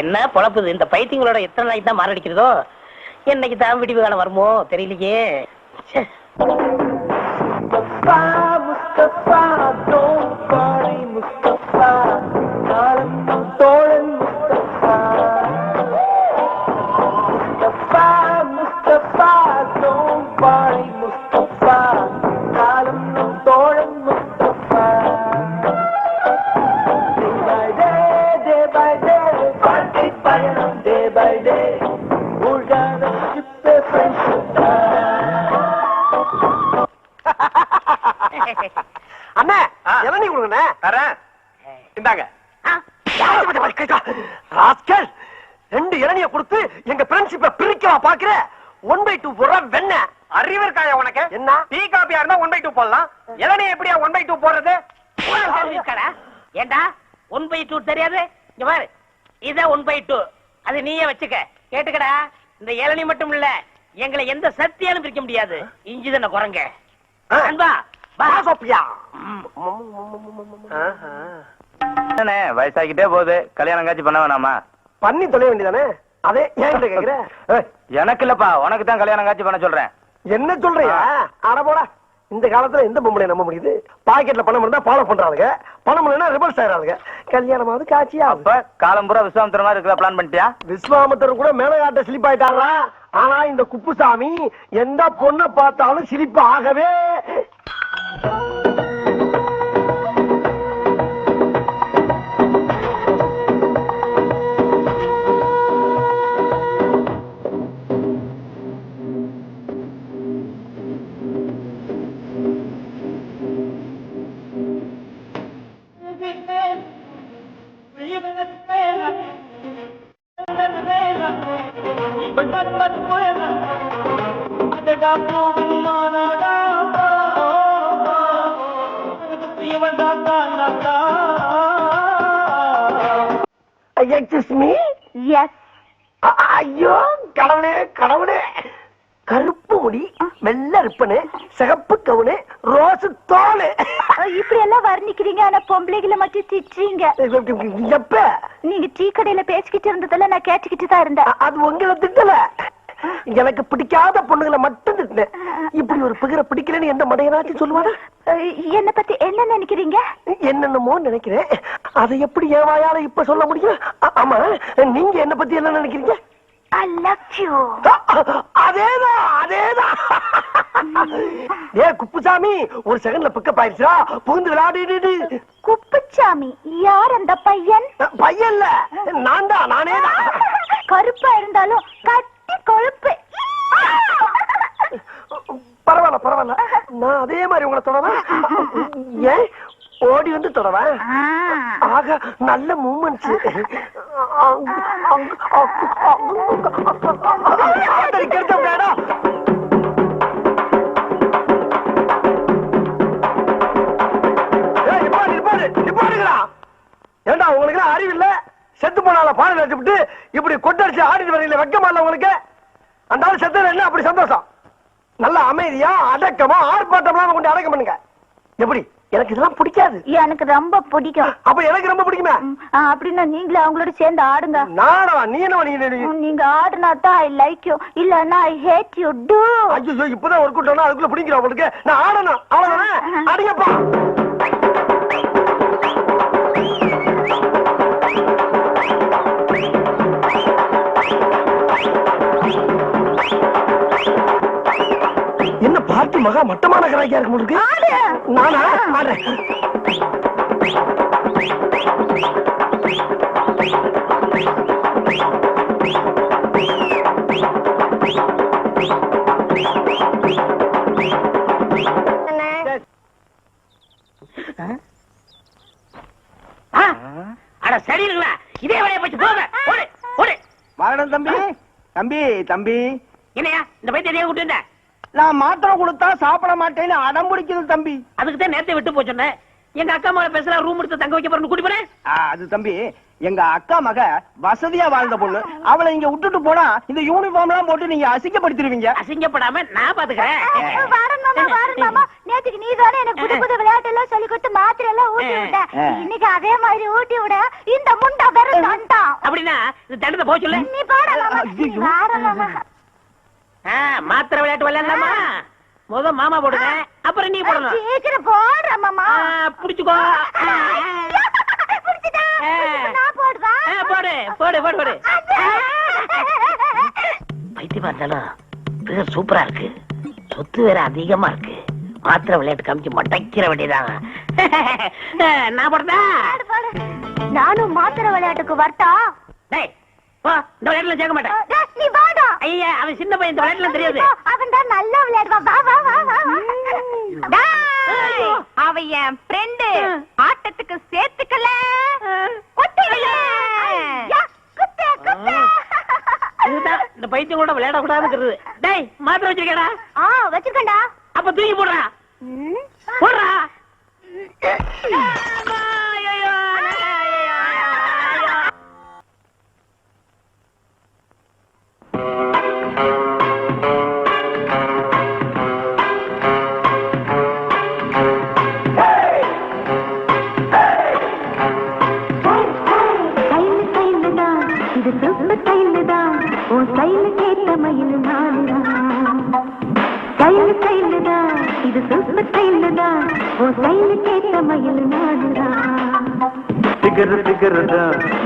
என்ன பொழப்புது இந்த பைத்தியங்களோட எத்தனை நாளைக்கு தான் மாரடிக்கிறதோ என்னைக்கு தான் விடிவு காலம் வருமோ தெரியலையே. அண்ணா இளநீ கொடுங்கண்ணே. தரேன், இந்தாங்க. ரெண்டு இளநிய கொடுத்து எங்க ஃப்ரெண்ட்ஷிப்பை பிரிக்கலாம் பாக்குற. 1/2 போடுற வெண்ண அறிவு இருக்காயா உனக்கு? என்ன டீ காபியா இருந்தா 1/2 போடலாம், இளநிய எப்படியா 1/2 போடுறது? ஏண்டா 1/2 தெரியாது? இங்க பாரு, இத 1/2 அது நீயே வச்சுக்க. கேட்டுக்கடா, இந்த இளநீ மட்டும் இல்ல, எங்களை எந்த சக்தியாலும் பிரிக்க முடியாது. இஞ்சி தானே குரங்க அன்பா வயசாகிட்டே போகுது, கல்யாணம் காட்சி பண்ண வேணாமா? பண்ணி தொலைய வேண்டியதானே. அதே ஏன் கேக்குற? எனக்கு இல்லப்பா, உனக்கு தான் கல்யாணம் காட்சி பண்ண சொல்றேன். என்ன சொல்றியா? அட போடா, இந்த காலத்துல எந்த பொம்பளை நம்ப முடியுது? பாக்கெட்ல பணம் இருந்தா ஃபாலோ பண்றாங்க, பணம் இல்லைன்னா ரிவர்ஸ் ஆயிராங்க. கல்யாணமாவது காட்சியா? அப்ப காலம் பூரா விஸ்வாமித்திர மாதிரி இருக்கிற பிளான் பண்ணிட்டியா? விஸ்வாமித்திரர் கூட மேலகாட்ட சிலிப் ஆயிட்டாரா? ஆனா இந்த குப்புசாமி எந்த பொண்ணை பார்த்தாலும் சிரிப்பு ஆகவே. ஐயோ கடவுளே கடவுளே, கருப்பு முடி, வெள்ளை ரிப்பனு, சிகப்பு கவுனு, ரோஸ் தோலு, இப்படி எல்லாம் வர்ணிக்கிறீங்க. ஆனா பொம்பளைகளை மட்டும் திட்டுறீங்க. எப்ப நீங்க டீ கடையில பேசிக்கிட்டு இருந்ததெல்லாம் நான் கேட்டுக்கிட்டு தான் இருந்தேன். அது உங்களை திட்டல, எனக்கு பிடிக்காத பொண்ணுகளை மட்டும் திட்டினேன். இப்படி ஒரு பிகரை பிடிக்கலன்னு எந்த மடையனாச்சும் சொல்லுவானா? என்ன பத்தி என்ன நினைக்கிறீங்க? என்னென்னமோ நினைக்கிறேன், அதை எப்படி என் வாயால இப்ப சொல்ல முடியும்? ஆமா, நீங்க என்ன பத்தி என்ன நினைக்கிறீங்க? I love you. அதேதான் அதேதான். ஏ குப்புசாமி, ஒரு செகண்ட்ல பிக்கப் ஆயிடுச்சா? புகுந்து விளையாடிடு. குப்புசாமி யார் அந்த பையன்? பையன்ல நான் தான், நானே தான். கருப்பா இருந்தாலும் கட்டி கொழுப்பு. பரவாயில்ல பரவாயில்ல, நான் அதே மாதிரி உங்களை தொடவேன். ஏன் ஓடி வந்து தொடவேன்? ஆக நல்ல மூமெண்ட்ஸ். ஏண்டா உங்களுக்கு அறிவு இல்ல? செத்து போனால பாடல் வச்சுட்டு இப்படி கொட்டடிச்சு ஆடிட்டு வரீங்களே, வெக்கமா இல்ல உங்களுக்கு? அந்த ஆள் செத்துல என்ன அப்படி சந்தோஷம்? நல்ல அமைதியா அடக்கமா ஆர்ப்பாட்டம்லாம் கொண்டு அடக்கம் பண்ணுங்க. எப்படி? எனக்கு இதெல்லாம் பிடிக்காது. எனக்கு ரொம்ப பிடிக்கும். அப்ப எனக்கு ரொம்ப பிடிக்குமே. அப்படின்னா நீங்களே அவங்களோட சேர்ந்து ஆடுங்க. நானா? நீ என்ன? நீங்க ஆடுனா தான் ஐ லைக் யூ, இல்லன்னா ஐ ஹேட் யூ டு. ஐயோ, இப்பதான் ஒரு கூட்டம்னா அதுக்குள்ள பிடிக்கிறோம் உங்களுக்கு. நான் ஆடணும், அவ்வளவுதானே? அடிங்கப்பா. என்ன பார்ட்டி மகா மட்டமான கராக்கியா இருக்கு உங்களுக்கு? நானா ஆடுறேன். சரிங்களா? இதே வேலையை போச்சு போங்க. மரணம் தம்பி. தம்பி தம்பி, என்னையா இந்த பைத்திய கூட்டு வந்த? நான் மாத்திரை கொடுத்தா சாப்பிட மாட்டேன்னு அடம் பிடிக்குது தம்பி. அதுக்கு தான் நேரத்தை விட்டு போச்சோன்னே. எங்க அக்கா மேல பேசலாம், ரூம் எடுத்து தங்க வைக்க போறேன்னு கூட்டி போறேன். அது தம்பி, எங்க அக்கா மக வசதியா வாழ்ந்த பொண்ணு. அவளை இங்க விட்டுட்டு போனா இந்த யூனிஃபார்ம் எல்லாம் போட்டு நீங்க அசிங்கப்படுத்திடுவீங்க. அசிங்கப்படாம நான் பாத்துக்கிறேன். வாரன் மாமா, நேத்துக்கு நீ தானே எனக்கு புது புது விளையாட்டு எல்லாம் சொல்லி கொடுத்து மாத்திரை எல்லாம் ஊட்டி விட்ட. இன்னைக்கு அதே மாதிரி ஊட்டி விட இந்த முண்டா வெறும் தண்டம். அப்படின்னா இந்த தண்டத்தை போக சொல்லு. நீ போடா மாமா. வாரன் மாமா. மாத்திரை விளையாட்டு விளையாடலாமா? முத மாமா போடுங்க, அப்புறம் நீ போடணும். சீக்கிரம் போடுற மாமா. புடிச்சுக்கோ. நான் போடுவா. போடு போடு போடு போடு. பைத்தியமா இருந்தாலும் பிகர் சூப்பரா இருக்கு. சொத்து வேற அதிகமா இருக்கு. மாத்திரை விளையாட்டு காமிச்சு மொட்டைக்கிற வேண்டியதான். நான் போடுறா. நானும் மாத்திரை விளையாட்டுக்கு வரட்டா? டேய் போ, இந்த விளையாட்டுல சேர்க்க மாட்டேன். நீ வாடா. ஐயா, அவன் சின்ன பையன், இந்த விளையாட்டுல தெரியாது. அவன் தான் நல்லா விளையாடுவான். வா வா வா வா. அவ என் ஃப்ரெண்ட். ஆட்டத்துக்கு சேர்த்துக்கல. இதுதான் இந்த பைத்தியம் கூட விளையாட கூடாதுங்கிறது. டேய், மாத்திரை வச்சிருக்கடா? வச்சிருக்கேன்டா. அப்ப தூக்கி போடுறா. போடுறா.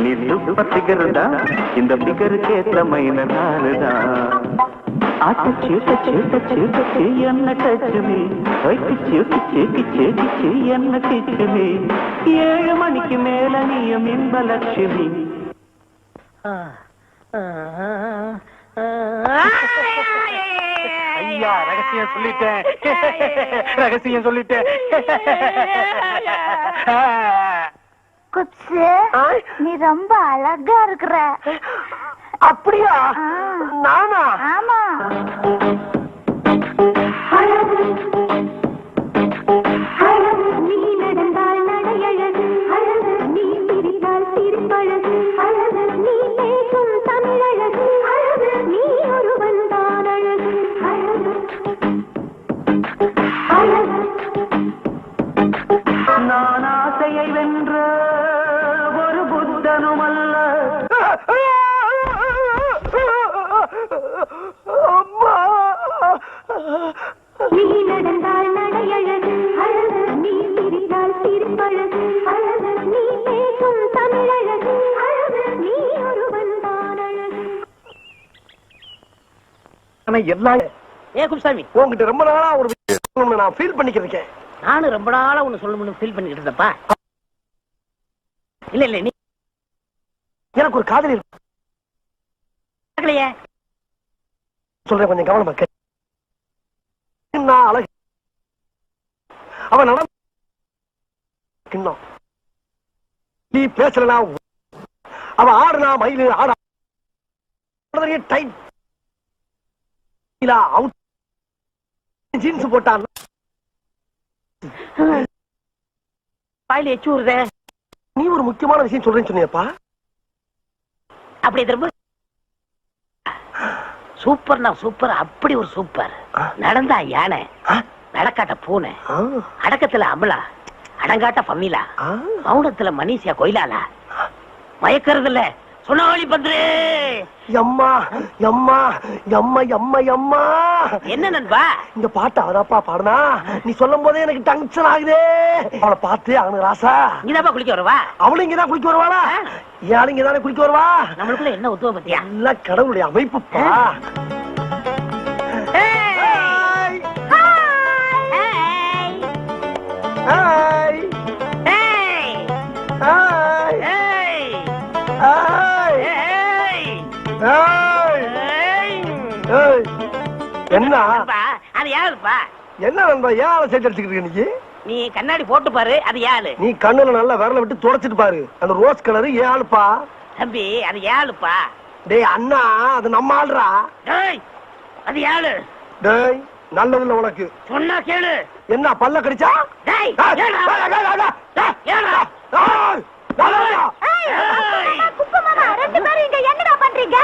நீ சூப்பர் பிகர்தா, இந்த பிகருக்கு ஏத்த மயில நானுதான். ஆட்ட சீட்ட சீட்ட சீட்ட என்ன டச்சுமி, கிச்சு என்ன கிச்சுமி. 7 மணிக்கு மேல நீயும் இன்பலட்சுமி. ஐயா, ரகசியம் சொல்லிட்டேன். ரகசியம் சொல்லிட்டேன். குப்ஸு, நீ ரொம்ப அழகா இருக்கிற. அப்படியா? நானா? ஆமா. நீ நடந்தால் நடையழகு அழகு, நீ சிரித்தால் சிரிப்பழகு அழகு, நீ பேசும் தமிழழகு அழகு, நீ ஒருவன் தான் அழகு அழகு அழகு. நான் ஆசையை வென்ற ஒரு புத்தனும் அல்ல. நீ நடந்தால் நடையழகு அழகு, நீ சிரித்தால் சிரிப்பழகு அழகு, நீ பேசும் தமிழழகு அழகு, நீ ஒருவன் தான் அழகு. ஆனா எல்லாம் ஏ குப்சாமி, உங்ககிட்ட ரொம்ப நாளா ஒரு விஷயம் நான் ஃபீல் பண்ணிக்கிறேன். நானும் ரொம்ப நாளா ஒண்ணு சொல்லணும்னு ஃபீல் பண்ணிட்டு இருந்தப்பா. இல்ல இல்ல, நீ எனக்கு ஒரு காதலி இருக்கு. கேட்கலையே. சொல்றேன், கொஞ்சம் கவனமா கேளு. நான் அழகு, அவன் நட கிண்ணம். நீ பேசலனா அவ ஆடுனா மயிலு ஆடா டைட் அவுட் ஜீன்ஸ் போட்டான். வாயில எச்சு ஊறுதே. நீ ஒரு முக்கியமான விஷயம் சொல்றேன்னு சொன்னியப்பா. அப்படி திரும்ப சூப்பர்னா சூப்பர், அப்படி ஒரு சூப்பர். நடந்தா யானை, நடக்காட்ட பூனை, அடக்கத்துல அமலா, அடங்காட்ட பம்மிலா, மௌனத்துல மனிஷியா கொயிலாலா, மயக்கறதுல சுனாவளி பந்து. எம்மா எம்மா எம்மா எம்மா எம்மா. என்ன நண்பா இந்த பாட்டு அவதாப்பா பாடுனா? நீ சொல்லும் போதே எனக்கு டென்ஷன் ஆகுதே. அவளை பார்த்து அவனுக்கு ராசா. இங்கதாப்பா குளிக்க வருவா? அவளும் இங்கதான் குளிக்க வருவாளா? ஏன் இங்கதானே குளிக்க வருவா? நம்மளுக்குள்ள என்ன உத்துவ பத்தியா? நல்ல கடவுளுடைய அமைப்புப்பா. என்ன அது யாருப்பா? என்ன நண்பா, ஏன் ஆளை சேர்த்து அடிச்சுக்கிட்டு நீ? நீ கண்ணாடி போட்டு பாரு, அது யாரு? நீ கண்ணுல நல்லா விரல விட்டு தொடச்சிட்டு பாரு. அந்த ரோஸ் கலரு ஏன் ஆளுப்பா? தம்பி, அது யாருப்பா? டேய் அண்ணா, அது நம்ம ஆளுடா. டேய், அது யாரு? டேய், நல்லதுல உனக்கு சொன்னா கேளு. என்ன பல்ல கடிச்சா? டேய், டேய், ஏடா? டேய், டேய், டேய், டேய், ஏடா? டேய், குப்பு மாமா, 2 பேரும் இங்க என்னடா பண்றீங்க?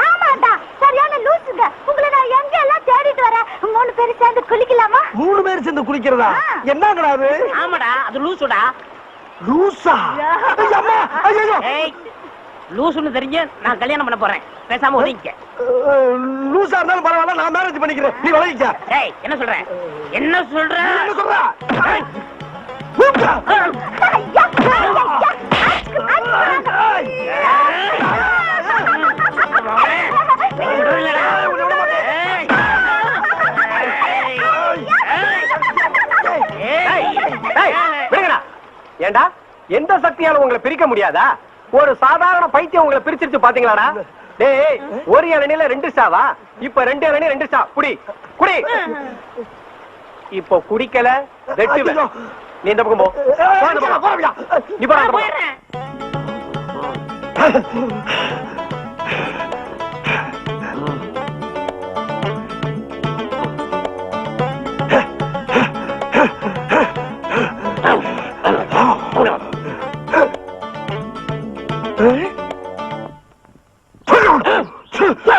ஆமாண்டா, சரியான லூசுங்க. உங்களை நான் எங்க எல்லாம் தேடிட்டு வரேன். 3 பேரும் சேர்ந்து குளிக்கலாமா? 3 பேர் சேர்ந்து குளிக்கிறதா? என்னங்கடா அது? ஆமாடா, அது லூசுடா. லூசா? அம்மா, ஐயோ! ஏய், லூசுன்னு தெரிஞ்சு நான் கல்யாணம் பண்ண போறேன். பேசாம ஒதுங்கிக்க. லூசா இருந்தாலும் பரவாயில்ல, நான் மேரேஜ் பண்ணிக்கிறேன். நீ விலகிக்க. ஏய், என்ன சொல்ற? என்ன சொல்ற? என்ன சொல்ற? ஏய். ஐயா, ஐயா, அச்சுக்கு, ஏண்டா, எந்த சக்தியால உங்களை பிரிக்க முடியாதா? ஒரு சாதாரண பைத்தியம் உங்களை பிரிச்சிருச்சு பாத்தீங்களாடா? டேய், ஒரு இளநில 2 ஸ்டாவா? இப்ப 2 இளநீ 2 ஸ்டா. குடி குடி. இப்போ குடிக்கல வெட்டுவேன். நீ இந்த பக்கம் போ. நீ போ. போயிடுறேன்.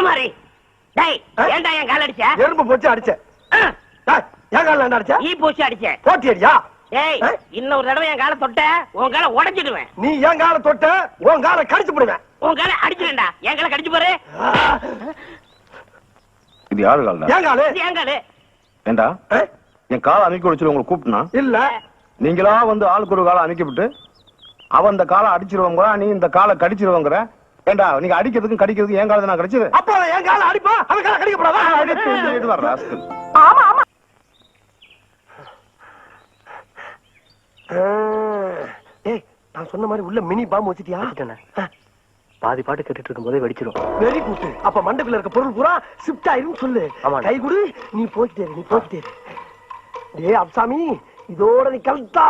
மாதிரி. டேய், ஏன்டா என் கால் அடிச்ச? எறும்பு போச்சு அடிச்ச. என் கால அடிச்ச? ஈ பூச்சி அடிச்ச. போட்டி அடியா? ஏய், இன்னொரு தடவை என் காலை தொட்ட உன் காலை உடைச்சிடுவேன். நீ என் கால தொட்ட உன் கால கடிச்சு போடுவேன். உன் காலை அடிச்சிடுவேன்டா. என் காலை கடிச்சு பாரு. இது யாரு கால்டா? என் காலு? இது என் காலு. ஏண்டா என் காலை அமைக்க வச்சு உங்களை கூப்பிட்டுனா இல்ல. நீங்களா வந்து ஆளுக்கு ஒரு காலை அமைக்கப்பட்டு அவன் இந்த காலை அடிச்சிருவாங்க, நீ இந்த காலை கடிச்சிருவாங்கற. ஏண்டா நீங்க அடிக்கிறதுக்கும் கடிக்கிறதுக்கும் என் காலை நான் கடிச்சது? அப்போ என் கால அடிப்பா, அவன் கால கடிக்க கூடாதா? இது வர ராஸ்கல். ஆமா ஆமா. ஏய், நான் சொன்ன மாதிரி உள்ள மினி பாம்பு வச்சிட்டியா? பாதி பாட்டு கேட்டுட்டு இருக்கும் போதே வெடிச்சிரும். Very good. அப்ப மண்டக்குள்ள இருக்க பொருள் பூரா ஷிஃப்ட் ஆயிரும் சொல்லு. கை குடு, நீ போய்க்கிட்டே இரு, நீ போய்க்கிட்டே இரு. டேய் அப்சாமி, இதோட நீ கல்தா.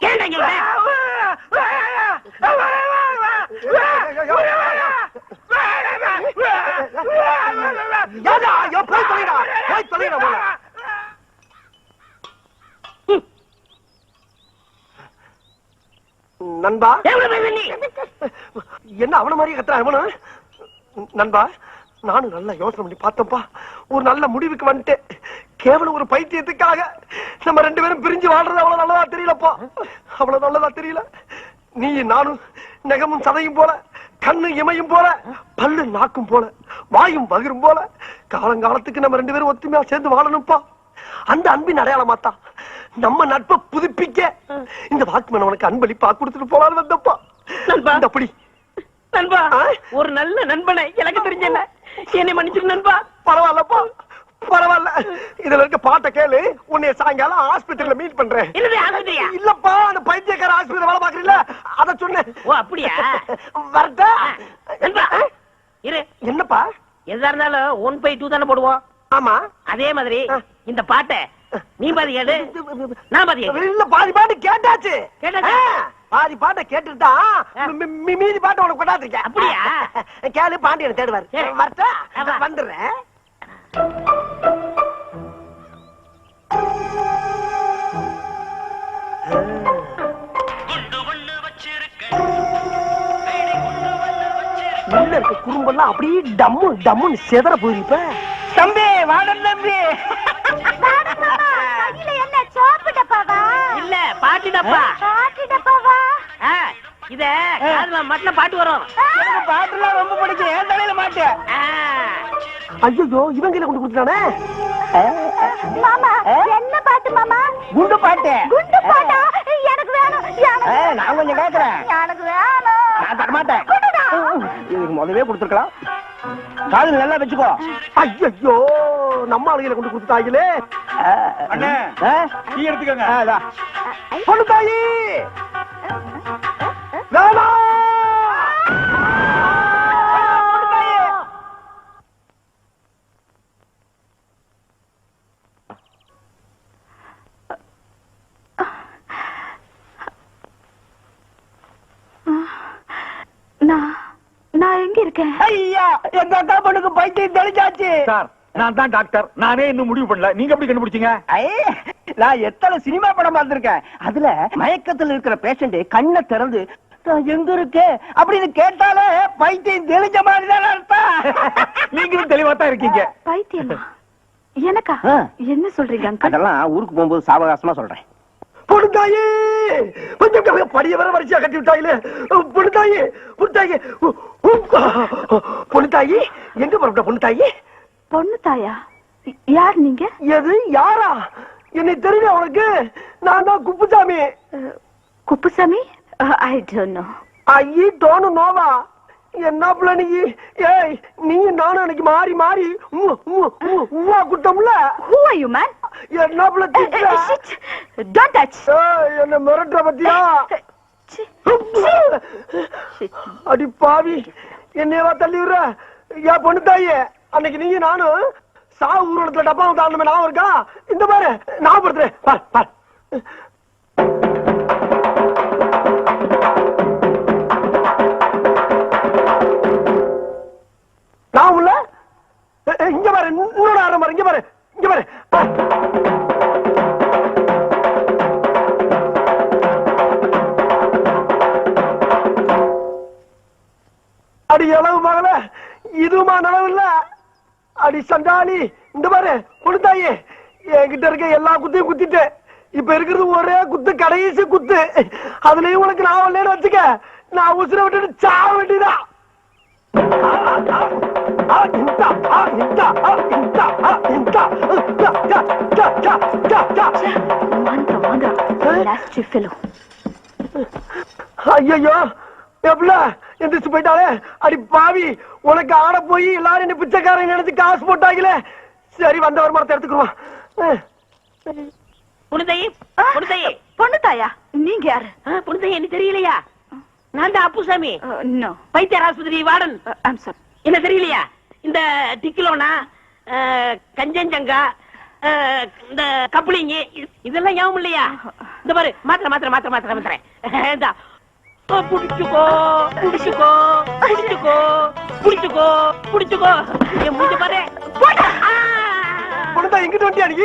ஏன்டா இங்க வர? யாரா? யோ போய் தொலைடா. போய் தொலைடா போல. நண்பா, எவ்வளவு பேச நீ? என்ன அவன மாதிரி கத்துறா அவனு? நண்பா, நானும் நல்லா யோசனை பண்ணி பார்த்தப்பா, ஒரு நல்ல முடிவுக்கு வந்துட்டேன். கேவலம் ஒரு பைத்தியத்துக்காக நம்ம 2 பேரும் பிரிஞ்சு வாழ்றது அவ்வளவு நல்லதா தெரியலப்பா. அவ்வளவு நல்லதா தெரியல. நீ நானும் நகமும் சதையும் போல, கண்ணு இமையும் போல, பல்லு நாக்கும் போல, வாயும் பகிரும் போல காலங்காலத்துக்கு நம்ம 2 பேரும் ஒத்துமையா சேர்ந்து வாழணும்ப்பா. அந்த அன்பின் அடையாளமாத்தா நம்ம நட்பை புதுப்பிக்க இந்த வாக்குமன் உனக்கு அன்பளிப்பா கொடுத்துட்டு போலான்னு வந்தப்பா. நண்பா, அப்படி நண்பா, ஒரு நல்ல நண்பனை எனக்கு தெரிஞ்சல. என்னை மன்னிச்சிரு நண்பா. பரவாயில்லப்பா, பரவாயில்ல. இதுல இருக்க பாட்டை கேளு. உன்னை சாயங்காலம் ஆஸ்பத்திரியில மீட் பண்றேன். என்னது ஆஸ்பத்திரியா? இல்லப்பா, அந்த பைத்தியக்கார ஆஸ்பத்திரி வேலை பாக்குறீங்களா, அத சொன்னேன். ஓ அப்படியா? வரட்டா? நண்பா இரு. என்னப்பா? எதா இருந்தாலும் 1/2 தானே போடுவோம். ஆமா, அதே மாதிரி இந்த பாட்டை நீ பாதி கேடு, நான் பாதி கேடு. இல்ல, பாதி பாட்டு கேட்டாச்சு. கேட்டாச்சா? பாதி பாட்டை கேட்டுட்டா மீதி பாட்டு உனக்கு கொண்டாந்துருக்கேன். அப்படியா? கேளு, பாண்டியனை தேடுவாரு. சரி. வரட்டா? ஆமா. வந்துடுறேன். உள்ள இருக்க குறும்பெல்லாம் அப்படியே டம்மு டம்முன்னு செதற போயிருப்ப. தம்பி வாடன் தம்பி. கையில என்ன சோப்பு டப்பாவா? இல்ல, பாட்டு டப்பா. பாட்டு டப்பாவா? இத காதுல மட்டும் பாட்டு வரும். எனக்கு பாட்டுலாம் ரொம்ப பிடிக்கும். என் தலையில மாட்டு. ஐயோ, இவன் கையில கொண்டு கொடுத்தானே. மாமா, என்ன பாட்டு மாமா? குண்டு பாட்டு. குண்டு பாட்டா? எனக்கு வேணும். நான் கொஞ்சம் கேக்குறேன். எனக்கு வேணும். நான் தரமாட்டேன். கொடுடா. இதுக்கு முதவே கொடுத்துருக்கலாம். காதுல நல்லா வச்சுக்கோ. ஐயோ, நம்ம ஆளுகளை கொண்டு கொடுத்தாங்களே. அண்ணே, டீ எடுத்துக்கங்க. பொண்ணு தாயி வேணாம். நான் எங்க இருக்கேன்? ஐயா, எங்க அக்கா பொண்ணுக்கு பைத்தியம் தெளிச்சாச்சு. சார், நான் தான் டாக்டர். நானே இன்னும் முடிவு பண்ணல. நீங்க எப்படி கண்டுபிடிச்சீங்க? நான் எத்தனை சினிமா படம் பார்த்திருக்கேன். அதுல மயக்கத்துல இருக்கிற பேஷண்ட் கண்ணை திறந்து நான் எங்க இருக்கேன் அப்படின்னு கேட்டாலே பைத்தியம் தெளிஞ்ச மாதிரி தான் அர்த்தம். நீங்களும் தெளிவா தான் இருக்கீங்க. பைத்தியமா? எனக்கா? என்ன சொல்றீங்க அங்கிள்? அதெல்லாம் ஊருக்கு போகும்போது சாவகாசமா சொல்றேன். பொண்ணுத்தாயி கொஞ்சம் படிய வர வரிசையா கட்டி விட்டாயிலே. பொண்ணுத்தாயி பொண்ணுத்தாயி பொண்ணுத்தாயி எங்க போற பொண்ணுத்தாயி? பொண்ணு தாயா? யார் நீங்க? எது யாரா? என்னை தெரியல உனக்கு? நான் தான் Kuppusamy. Kuppusamy? I don't know. I don't நோவா? என்ன பிள்ளை நீ? ஏய் நீ நானும் எனக்கு மாறி மாறி Uva குட்டம்ல. Who are you man? என்ன பிள்ளை திட்டுற? Don't touch. என்ன மிரட்டுற பத்தியா? அடி பாவி என்னையவா தள்ளி விடுற? ஏன் பொண்ணு தாயே, அன்னைக்கு நீங்க நானும் சாவு ஊர்வலத்துல டப்பா தாண்டமே ஞாபகம் இருக்கா? இந்த பாரு ஞாபகப்படுத்துறேன் பார் பார். நான் உள்ள இங்க பாரு, இன்னொரு ஆரம் பாரு, இங்க பாரு இங்க பாரு. அடி எளவு மகள, இதுமா நனவு இல்ல. அடி சண்டாளி, இந்த பாரு கொடுத்தாயே, என்கிட்ட இருக்க எல்லா குத்தையும் குத்திட்டு இப்ப இருக்கிறது ஒரே குத்து, கடைசி குத்து. அதுலயும் உனக்கு நான் இல்லைன்னு வச்சுக்க, நான் உசுர விட்டுட்டு சாவ வேண்டியதா. ஐயோ எப்பல எந்திரிச்சு போயிட்டாலே. அடி பாவி, உனக்கு ஆட போய் எல்லாரும் என்ன பிச்சைக்காரன் நினைச்சு காசு போட்டாங்களே. சரி வந்த வருமானத்தை எடுத்துக்குருவான். பொண்ணு தாயா? நீங்க யாரு? பொண்ணு என்ன தெரியலையா? நான் தான் அப்புசாமி, பைத்தியர் ஆஸ்பத்திரி வார்டன். என்ன தெரியலையா? இந்த டிக்கிலோனா, கஞ்சஞ்சங்கா, இந்த கப்ளிங் இதெல்லாம் ஞாபகம் இல்லையா? இந்த பாரு மாத்திரை மாத்திரை மாத்திரை மாத்திரை மாத்திரை. புடிச்சுக்கோ புடிச்சுக்கோ புடிச்சுக்கோ புடிச்சுக்கோ புடிச்சுக்கோ. என் மூஞ்ச பாரு. பொண்ணுதான் எங்கிட்ட வண்டியா நீ?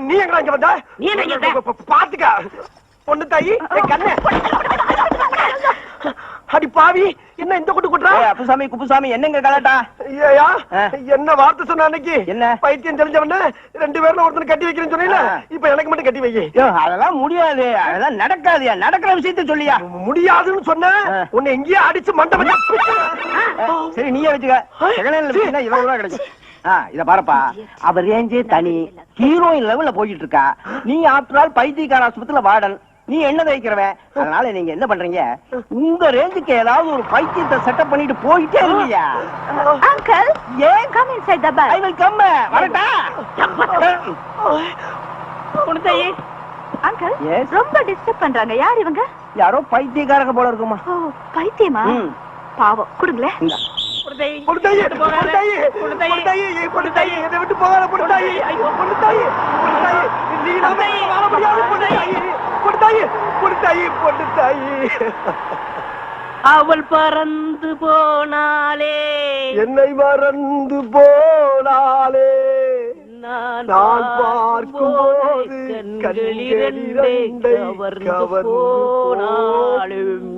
நீ எங்க இங்க வந்த? நீ என்ன பாத்துக்க பொண்ணு தாயி கண்ணு. அடி பாவி, என்ன இந்த கொட்டு கொட்டுறா? அப்புசாமி குப்புசாமி என்னங்க கலாட்டா? ஐயா என்ன வார்த்தை சொன்ன அன்னைக்கு? என்ன பைத்தியம் தெரிஞ்சவன 2 பேர்ல ஒருத்தனை கட்டி வைக்கிறேன்னு சொன்னீல, இப்ப எனக்கு மட்டும் கட்டி வை. அதெல்லாம் முடியாது, அதெல்லாம் நடக்காதுயா. நடக்கிற விஷயத்த சொல்லியா? முடியாதுன்னு சொன்ன உன்னை எங்கேயே அடிச்சு மண்டபம். சரி நீயே வச்சுக்க, இவ்வளவு கிடைக்கும். இத பாருப்பா, அவர் ரேஞ்சே தனி, ஹீரோயின் லெவல்ல போயிட்டு இருக்கா. நீ ஆஃப்டர் ஆல் பைத்தியக்கார ஆஸ்பத்திரியில வார்டன், நீ என்ன தைக்கிறவன். அதனால நீங்க என்ன பண்றீங்க, உங்க ரேஞ்சுக்கு ஏதாவது ஒரு பைத்தியத்தை செட்டப் பண்ணிட்டு போயிட்டே இருக்கியா? அங்கிள் ஏன் come inside the bus? I will come. வரட்டா? பொண்ணுதாயே. அங்கிள் ரொம்ப டிஸ்டர்ப் பண்றாங்க. யார் இவங்க? யாரோ பைத்தியக்காரங்க போல இருக்குமா. பைத்தியமா? பாவம், கொடுங்களே. பொண்ணுதாயே பொண்ணுதாயே பொண்ணுதாயே பொண்ணுதாயே என்னை விட்டு போகாத பொண்ணுதாயே. பொண்ணுதாயே பொண்ணுதாயே நீ நம்ம வாழ முடியாது. பொண்ணுதாயே பொண்ணுதாயே பொண்ணுதாயே பொண்ணுதாயே. அவள் பறந்து போனாலே, என்னை மறந்து போனாலே, நான் பார்க்கும்போது கண்களிரண்டை கவர்ந்து போனாலும்